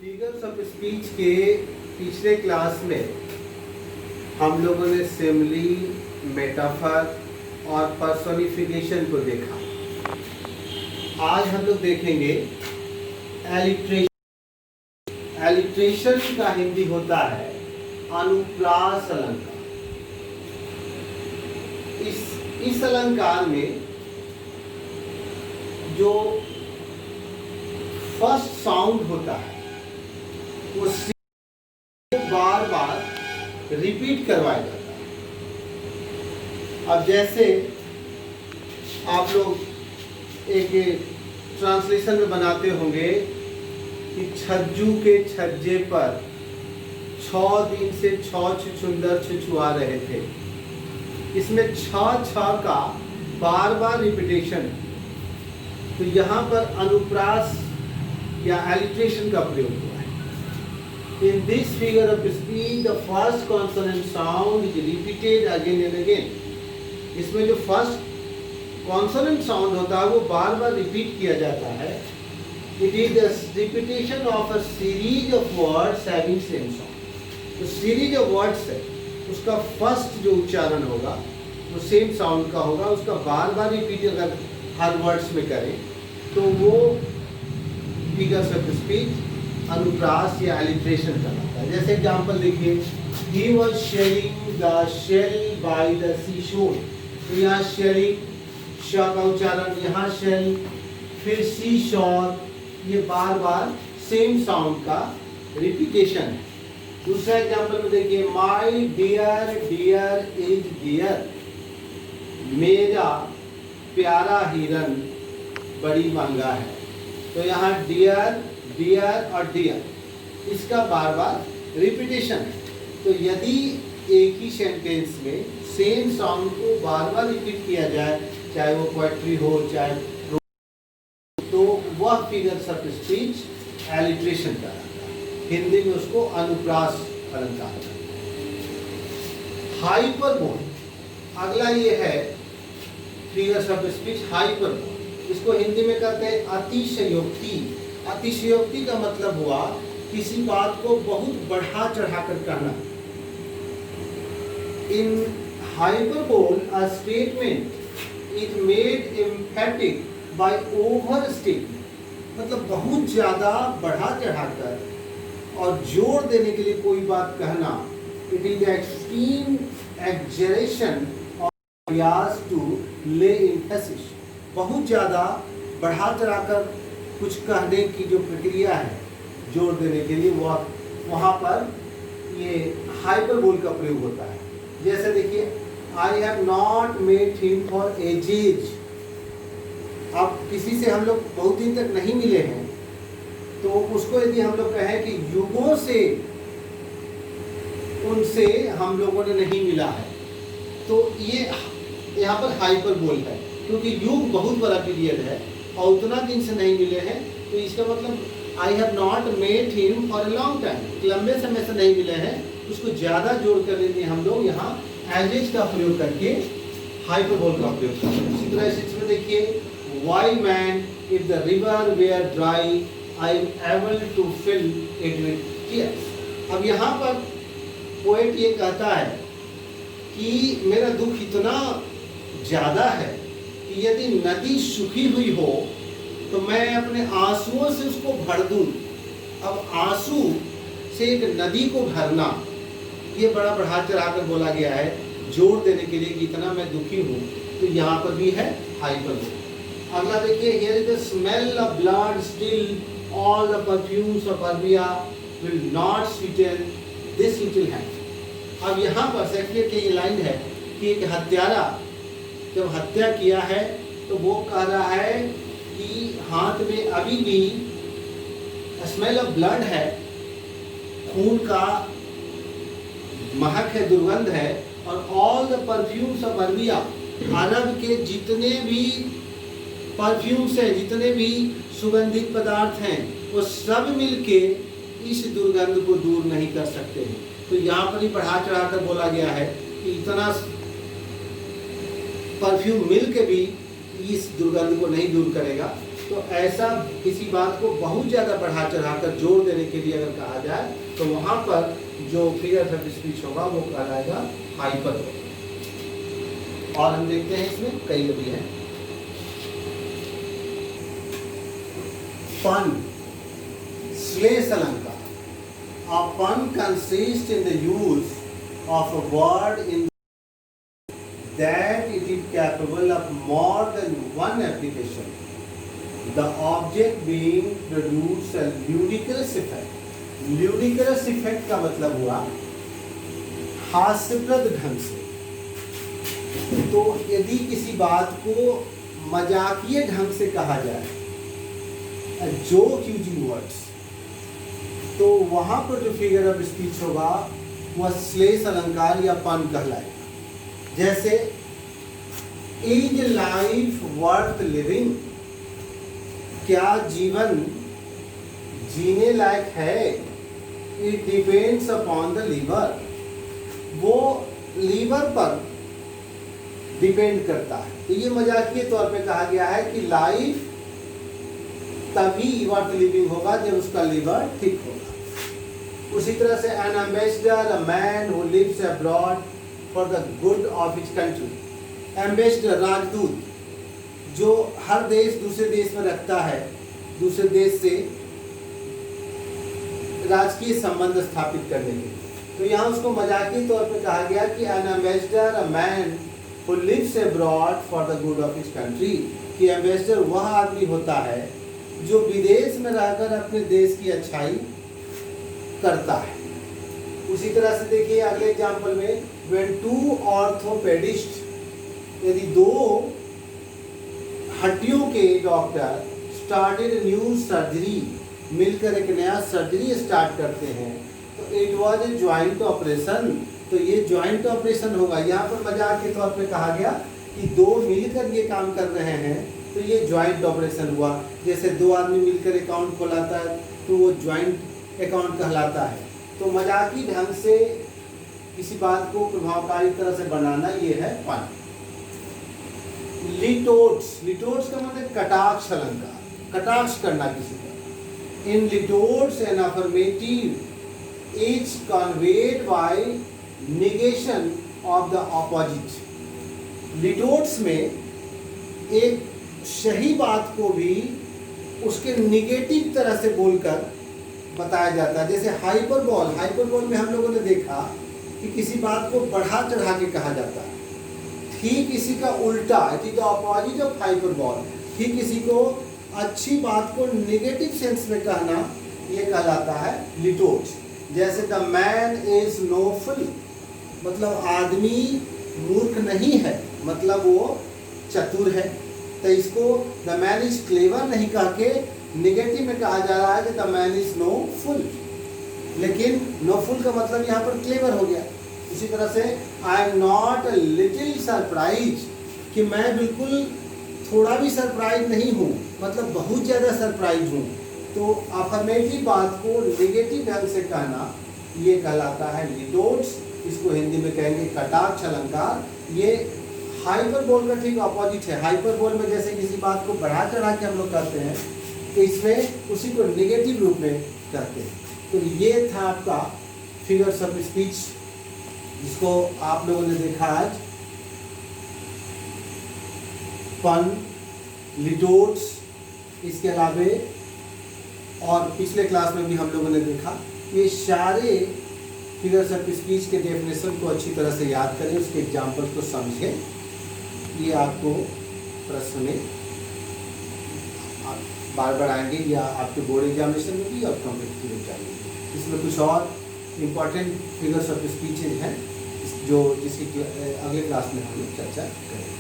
Figures of speech के पिछले class में हम लोगों ने सिमिली, मेटाफर और पर्सोनिफिकेशन को देखा। आज हम लोग देखेंगे एलिट्रेशन। एलिट्रेशन का हिंदी होता है अनुप्रास अलंकार। इस अलंकार में जो फर्स्ट साउंड होता है वो बार बार रिपीट करवाया जाता है। अब जैसे आप लोग एक ट्रांसलेशन में बनाते होंगे कि छज्जू के छज्जे पर 6 दिन से 6 छुछुंदर छुछुआ रहे थे। इसमें 6 का बार बार रिपीटेशन। तो यहाँ पर अनुप्रास या एलिट्रेशन का प्रयोग हुआ है। In this figure of speech, the first consonant sound is repeated again and again. इसमें जो फर्स्ट कॉन्सोनेंट साउंड होता है वो बार बार रिपीट किया जाता है। It is the repetition of a series of words having same sound. तो सीरीज ऑफ वर्ड्स है, उसका फर्स्ट जो उच्चारण होगा वो सेम साउंड का होगा। उसका बार बार रिपीट अगर हर वर्ड्स में करें तो वो फिगर्स ऑफ स्पीच अनुप्रास या एलिट्रेशन कहलाता है। जैसे एग्जांपल देखिए, he was shelling the shell by the seashore। तो यहाँ शेलिंग श का उच्चारण, यहाँ शेल, फिर सी शोर, ये बार बार सेम साउंड का रिपीटेशन है। दूसरा एग्जांपल में देखिए, my dear dear is dear। मेरा प्यारा हिरन बड़ी महंगा है। तो यहाँ डियर, डियर और डियर, इसका बार बार रिपीटेशन है। तो यदि एक ही सेंटेंस में सेम साउंड को बार बार रिपीट किया जाए, चाहे वो पोएट्री हो चाहे तो वह फिगर्स ऑफ स्पीच एलिट्रेशन कहलाता है। हिंदी में उसको अनुप्रास अलंकार कहते हैं। हाइपरबोल, अगला ये है फिगर्स ऑफ स्पीच हाइपरबोल। इसको हिंदी में कहते हैं अतिशयोक्ति। अतिशयोक्ति का मतलब हुआ किसी बात को बहुत बढ़ा चढ़ाकर कहना। In hyperbole a statement is made emphatic by overstatement. मतलब बहुत ज्यादा बढ़ा चढ़ाकर और जोर देने के लिए कोई बात कहना। It is extreme exaggeration of to lay emphasis. बहुत ज़्यादा बढ़ा चढ़ाकर कुछ कहने की जो प्रक्रिया है जोर देने के लिए, वह वहाँ पर ये हाइपरबोल का प्रयोग होता है। जैसे देखिए, I have not met him for ages. अब किसी से हम लोग बहुत दिन तक नहीं मिले हैं तो उसको यदि हम लोग कहें कि युगों से उनसे हम लोगों ने नहीं मिला है, तो ये यहाँ पर हाइपरबोल है, क्योंकि युग बहुत बड़ा पीरियड है और उतना दिन से नहीं मिले हैं। तो इसका मतलब I have not met him for a long time, लंबे समय से नहीं मिले हैं। उसको ज़्यादा जोड़ कर लेते हम लोग यहाँ एजेज का प्रयोग करके हाइपरबोल का प्रयोग करते हैं। इसी तरह इसमें देखिए, why man if the river were dry I am able to fill it with tears. अब यहाँ पर पोएट ये कहता है कि मेरा दुख इतना ज़्यादा है कि यदि नदी सूखी हुई हो तो मैं अपने आंसुओं से उसको भर दूं। अब आंसू से एक नदी को भरना, ये बड़ा बढ़ा चढ़ाकर बोला गया है जोर देने के लिए कि इतना मैं दुखी हूँ। तो यहाँ पर भी है हाइपरबोल। अगला देखिए, here is the smell of blood still all the perfumes of Arabia will not Sutton this little hand. अब यहाँ पर शेक्सपियर की ये लाइन है कि एक हत्यारा जब हत्या किया है तो वो कह रहा है कि हाथ में अभी भी स्मेल ऑफ ब्लड है, खून का महक है, दुर्गंध है। और all the perfumes of Arabia, Arab के जितने भी परफ्यूम्स हैं, जितने भी सुगंधित पदार्थ हैं, वो सब मिलके इस दुर्गंध को दूर नहीं कर सकते हैं। तो यहाँ पर ही बढ़ा चढ़ाकर बोला गया है कि इतना परफ्यूम मिल के भी इस दुर्गंध को नहीं दूर करेगा। तो ऐसा किसी बात को बहुत ज़्यादा बढ़ा चढ़ाकर जोर देने के लिए अगर कहा जाए तो वहाँ पर जो फिगर्स ऑफ स्पीच होगा वो कहलाएगा हाइपर। और हम देखते हैं इसमें कई भी हैं। पन, श्लेष अलंकार। A pun consists in the use of a word in that it is capable of more than one application, the object being produce a ludicrous effect. Ludicrous effect का मतलब हुआ हास्यप्रद ढंग से। तो यदि किसी बात को मजाकिये ढंग से कहा जाए, जोक यूजिंग वर्ड्स, तो वहां पर जो फिगर ऑफ स्पीच होगा वह श्लेष अलंकार या पन कहलाएगा। जैसे इज लाइफ वर्थ लिविंग, क्या जीवन जीने लायक है? It depends upon the liver, वो लीवर पर डिपेंड करता है। तो ये मजाकिये तौर पे कहा गया है कि लाइफ तभी वर्थ लिविंग होगा जब उसका लीवर ठीक होगा। उसी तरह से an ambassador, a man who lives abroad for the good of his country. Ambassador, राजदूत, जो हर देश दूसरे देश में रखता है, दूसरे देश से राजकीय संबंध स्थापित करने के। तो यहाँ उसको मजाकी तौर पे कहा गया कि an ambassador, a man who lives abroad for the good of his country, कि एम्बेसडर वह आदमी होता है जो विदेश में रहकर अपने देश की अच्छाई करता है। उसी तरह से देखिए अगले एग्जाम्पल में, व्हेन टू ऑर्थोपेडिस्ट, यदि दो हड्डियों के डॉक्टर स्टार्टेड न्यू सर्जरी, मिलकर एक नया सर्जरी स्टार्ट करते हैं, तो it was a joint operation, तो ये ज्वाइंट ऑपरेशन होगा। यहाँ पर मजाक के तौर पे कहा गया कि दो मिलकर ये काम कर रहे हैं, तो ये ज्वाइंट ऑपरेशन हुआ। जैसे दो आदमी मिलकर अकाउंट खोलाता है तो वो ज्वाइंट अकाउंट कहलाता है। तो मजाकी ढंग से किसी बात को प्रभावकारी तरह से बनाना, ये है पन। लिटोट्स, लिटोट्स का मतलब कटाक्ष अलंकार, कटाक्ष करना किसी का। In litotes an affirmative is conveyed by negation of the opposite. Litotes में एक सही बात को भी उसके निगेटिव तरह से बोलकर बताया जाता है। जैसे हाइपरबोल, हाइपरबोल में हम लोगों ने देखा कि किसी बात को बढ़ा चढ़ा के कहा जाता है। ठीक इसी का उल्टा, it is the opposite of hyperbole. ठीक किसी को अच्छी बात को निगेटिव सेंस में कहना, ये कहलाता है लिटोट्स। जैसे the man is no fool, मतलब आदमी मूर्ख नहीं है, मतलब वो चतुर है। तो इसको द मैन इज क्लेवर नहीं कह के निगेटिव में कहा जा रहा है कि the man is no fool, लेकिन नो फुल का मतलब यहाँ पर क्लेवर हो गया। इसी तरह से I am not a little surprise, कि मैं बिल्कुल थोड़ा भी सरप्राइज नहीं हूँ, मतलब बहुत ज़्यादा सरप्राइज हूँ। तो अफर्मेटिव बात को निगेटिव ढंग से कहना, ये कहलाता है लिटोट्स। इसको हिंदी में कहेंगे कटाक्ष अलंकार। ये हाइपरबोल का ठीक अपोजिट है। हाइपरबोल में जैसे किसी बात को बढ़ा चढ़ा के हम लोग कहते हैं, तो इसमें उसी को निगेटिव रूप में कहते हैं। तो ये था आपका फिगर्स ऑफ स्पीच, जिसको आप लोगों ने देखा आज। पन, लिटोट्स, इसके अलावे और पिछले क्लास में भी हम लोगों ने देखा। ये सारे फिगर्स ऑफ स्पीच के डेफिनेशन को अच्छी तरह से याद करें, उसके एग्जाम्पल को समझें। ये आपको प्रश्न में बार बार आएंगे, या आपके बोर्ड एग्जामिनेशन में भी और कॉम्पिटिटिव एग्जाम में। इसमें कुछ और इम्पॉर्टेंट फिगर्स ऑफ स्पीचेज हैं जो जिसकी अगले क्लास में हम लोग चर्चा करेंगे।